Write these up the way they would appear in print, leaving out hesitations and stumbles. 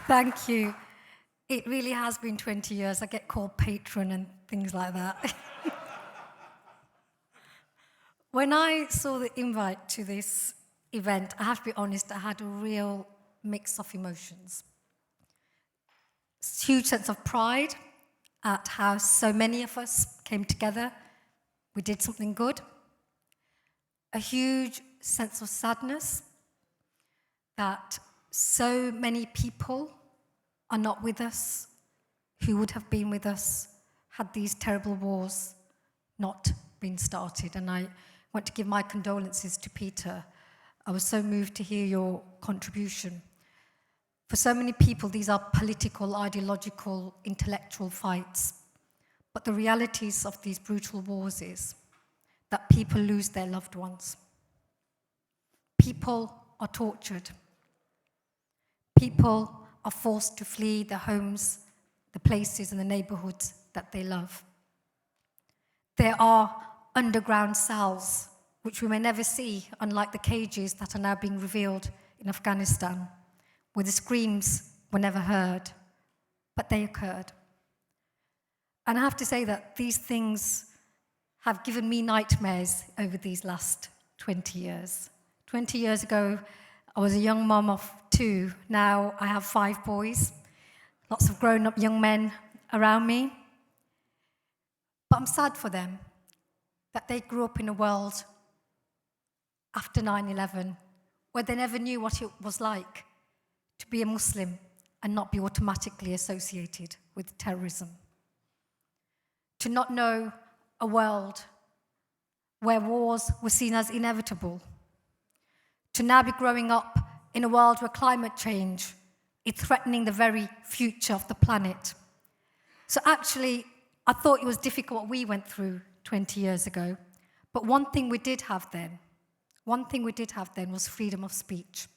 Thank you. It really has been 20 years. I get called patron and things like that. When I saw the invite to this event, I have to be honest, I had a real mix of emotions. Huge sense of pride at how so many of us came together. We did something good. A huge sense of sadness that so many people are not with us who would have been with us had these terrible wars not been started. And I want to give my condolences to Peter. I was so moved to hear your contribution. For so many people, these are political, ideological, intellectual fights. But the realities of these brutal wars is that people lose their loved ones. People are tortured. People are forced to flee their homes, the places and the neighborhoods that they love. There are underground cells, which we may never see, unlike the cages that are now being revealed in Afghanistan, where the screams were never heard, but they occurred. And I have to say that these things have given me nightmares over these last 20 years. 20 years ago, I was a young mum of 2. Now I have 5 boys, lots of grown-up young men around me. But I'm sad for them that they grew up in a world after 9/11 where they never knew what it was like to be a Muslim and not be automatically associated with terrorism. To not know a world where wars were seen as inevitable. To now be growing up in a world where climate change is threatening the very future of the planet. So actually, I thought it was difficult what we went through 20 years ago. But one thing we did have then was freedom of speech.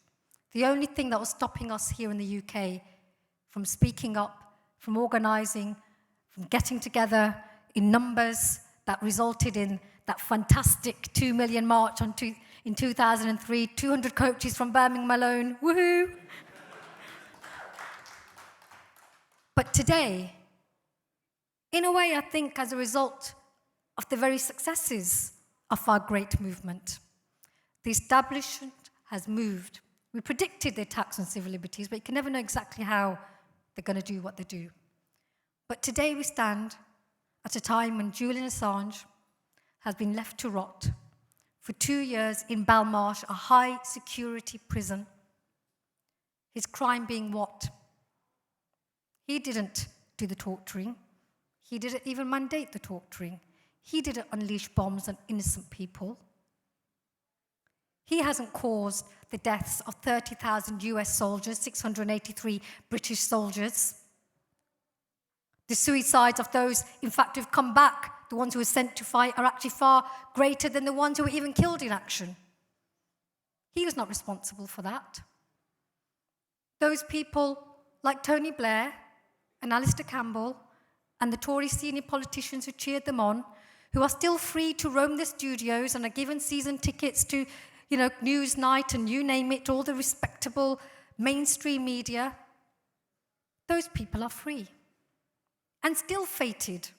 The only thing that was stopping us here in the UK from speaking up, from organising, from getting together in numbers that resulted in that fantastic 2 million march in 2003, 200 coaches from Birmingham alone, woohoo! But today, in a way, I think as a result of the very successes of our great movement, the establishment has moved. We predicted the attacks on civil liberties, but you can never know exactly how they're going to do what they do. But today we stand at a time when Julian Assange has been left to rot for 2 years in Belmarsh, a high-security prison. His crime being what? He didn't do the torturing. He didn't even mandate the torturing. He didn't unleash bombs on innocent people. He hasn't caused the deaths of 30,000 US soldiers, 683 British soldiers. The suicides of those, in fact, who've come back, the ones who were sent to fight, are actually far greater than the ones who were even killed in action. He was not responsible for that. Those people like Tony Blair and Alistair Campbell and the Tory senior politicians who cheered them on, who are still free to roam the studios and are given season tickets to, Newsnight and you name it, all the respectable mainstream media, those people are free and still fated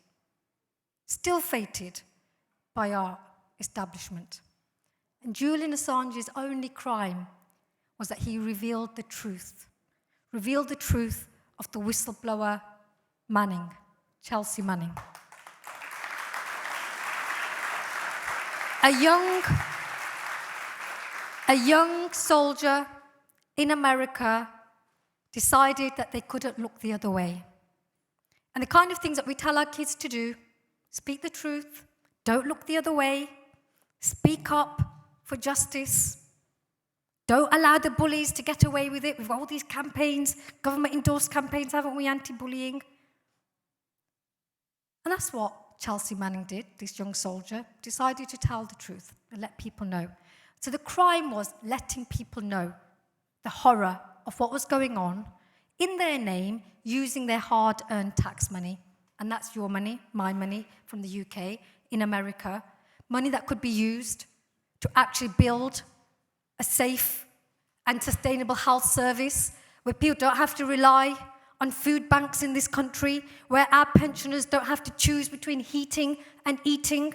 by our establishment. And Julian Assange's only crime was that he revealed the truth of the whistleblower Manning, Chelsea Manning. A young soldier in America decided that they couldn't look the other way. And the kind of things that we tell our kids to do, speak the truth, don't look the other way, speak up for justice, don't allow the bullies to get away with it. We've got all these campaigns, government-endorsed campaigns, haven't we, anti-bullying? And that's what Chelsea Manning did, this young soldier, decided to tell the truth and let people know. So the crime was letting people know the horror of what was going on in their name, using their hard-earned tax money. And that's your money, my money from the UK, in America. Money that could be used to actually build a safe and sustainable health service where people don't have to rely on food banks in this country, where our pensioners don't have to choose between heating and eating.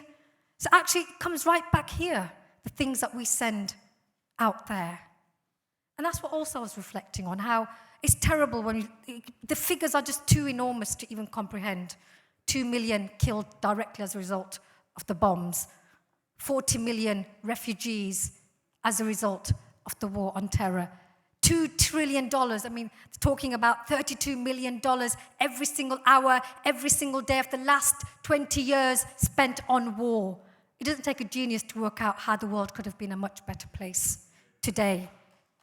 So actually, it comes right back here, the things that we send out there. And that's what also I was reflecting on, how it's terrible when the figures are just too enormous to even comprehend. 2 million killed directly as a result of the bombs. 40 million refugees as a result of the war on terror. $2 trillion, I mean, talking about $32 million every single hour, every single day of the last 20 years spent on war. It doesn't take a genius to work out how the world could have been a much better place today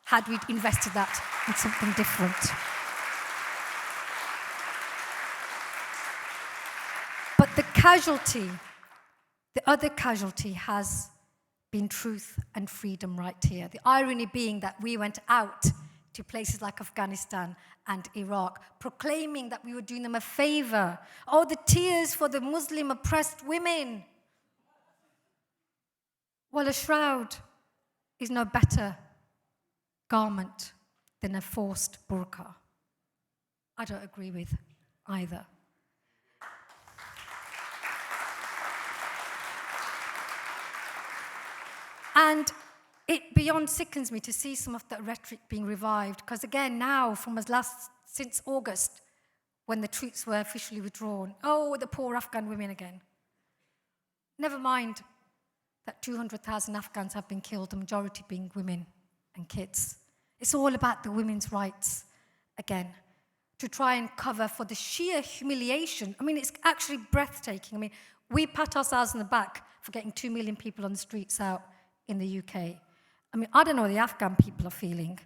had we invested that in something different. But the other casualty has been truth and freedom right here. The irony being that we went out to places like Afghanistan and Iraq, proclaiming that we were doing them a favor. Oh, the tears for the Muslim oppressed women. Well, a shroud is no better garment than a forced burqa. I don't agree with either. And it beyond sickens me to see some of that rhetoric being revived, because again now, since August, when the troops were officially withdrawn, oh, the poor Afghan women again. Never mind that 200,000 Afghans have been killed, the majority being women and kids. It's all about the women's rights again, to try and cover for the sheer humiliation. I mean, it's actually breathtaking. I mean, we pat ourselves on the back for getting 2 million people on the streets out in the UK. I mean, I don't know what the Afghan people are feeling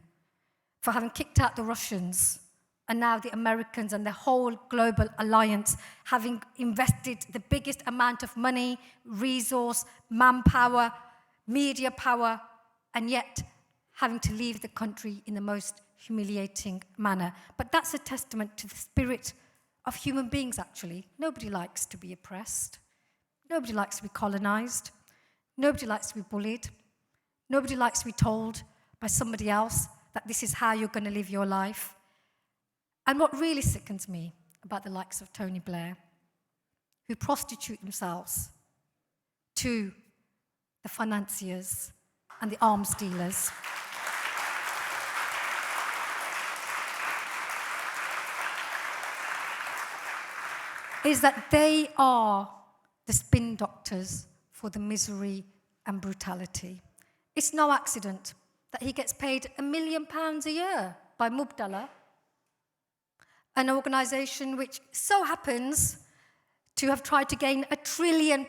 for having kicked out the Russians and now the Americans and the whole global alliance having invested the biggest amount of money, resource, manpower, media power, and yet having to leave the country in the most humiliating manner. But that's a testament to the spirit of human beings, actually. Nobody likes to be oppressed. Nobody likes to be colonized. Nobody likes to be bullied. Nobody likes to be told by somebody else that this is how you're going to live your life. And what really sickens me about the likes of Tony Blair, who prostitute themselves to the financiers and the arms dealers, is that they are the spin doctors for the misery and brutality. It's no accident that he gets paid £1 million a year by Mubdala, an organisation which so happens to have tried to gain £1 trillion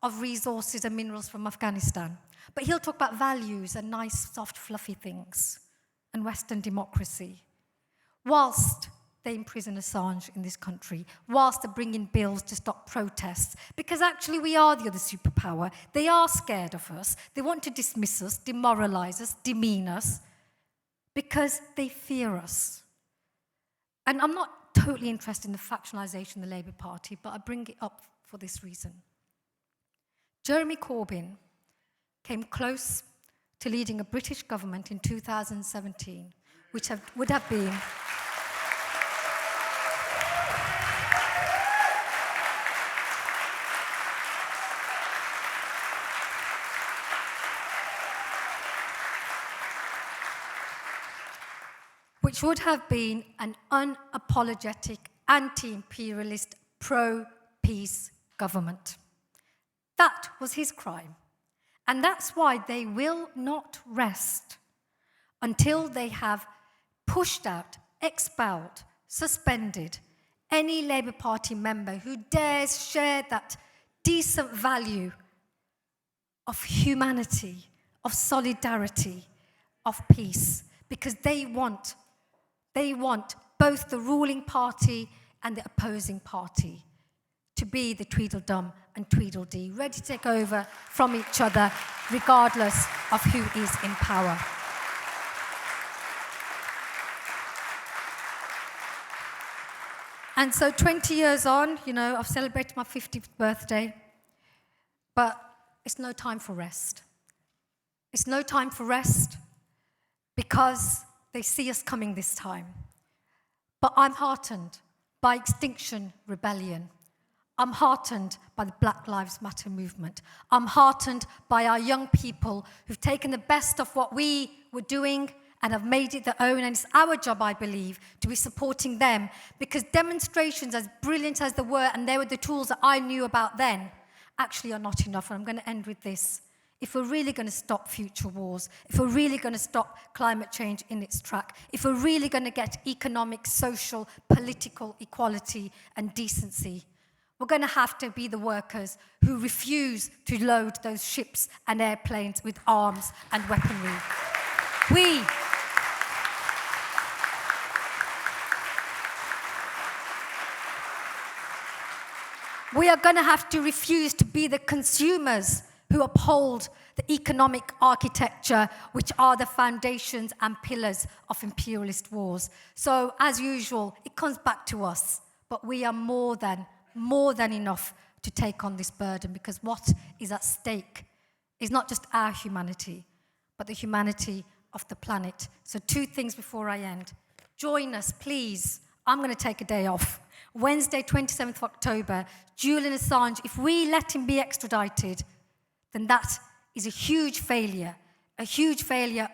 of resources and minerals from Afghanistan. But he'll talk about values and nice, soft, fluffy things and Western democracy, whilst they imprison Assange in this country, whilst they're bringing bills to stop protests. Because actually we are the other superpower. They are scared of us. They want to dismiss us, demoralise us, demean us, because they fear us. And I'm not totally interested in the factionalisation of the Labour Party, but I bring it up for this reason. Jeremy Corbyn came close to leading a British government in 2017, which would have been an unapologetic, anti-imperialist, pro-peace government. That was his crime. And that's why they will not rest until they have pushed out, expelled, suspended any Labour Party member who dares share that decent value of humanity, of solidarity, of peace, because they want both the ruling party and the opposing party to be the Tweedledum and Tweedledee, ready to take over from each other, regardless of who is in power. And so 20 years on, I've celebrated my 50th birthday, but it's no time for rest. It's no time for rest because they see us coming this time. But I'm heartened by Extinction Rebellion. I'm heartened by the Black Lives Matter movement. I'm heartened by our young people who've taken the best of what we were doing and have made it their own. And it's our job, I believe, to be supporting them, because demonstrations, as brilliant as they were, and they were the tools that I knew about then, actually are not enough. And I'm going to end with this. If we're really going to stop future wars, if we're really going to stop climate change in its track, if we're really going to get economic, social, political equality and decency, we're going to have to be the workers who refuse to load those ships and airplanes with arms and weaponry. We are going to have to refuse to be the consumers who uphold the economic architecture, which are the foundations and pillars of imperialist wars. So, as usual, it comes back to us, but we are more than enough to take on this burden, because what is at stake is not just our humanity, but the humanity of the planet. So 2 things before I end. Join us, please. I'm going to take a day off. Wednesday, 27th of October, Julian Assange, if we let him be extradited, then that is a huge failure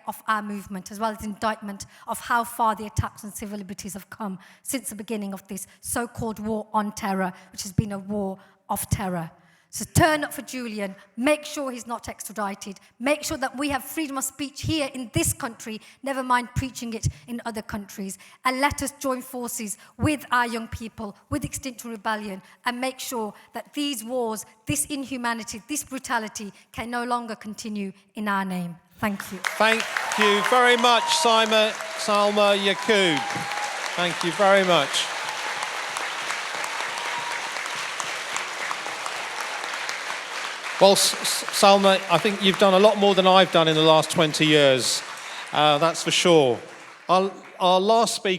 of our movement, as well as indictment of how far the attacks on civil liberties have come since the beginning of this so-called war on terror, which has been a war of terror. So turn up for Julian, make sure he's not extradited, make sure that we have freedom of speech here in this country, never mind preaching it in other countries, and let us join forces with our young people, with Extinction Rebellion, and make sure that these wars, this inhumanity, this brutality can no longer continue in our name. Thank you. Thank you very much, Salma Yaqoob. Thank you very much. Well, Salma, I think you've done a lot more than I've done in the last 20 years. That's for sure. Our last speaker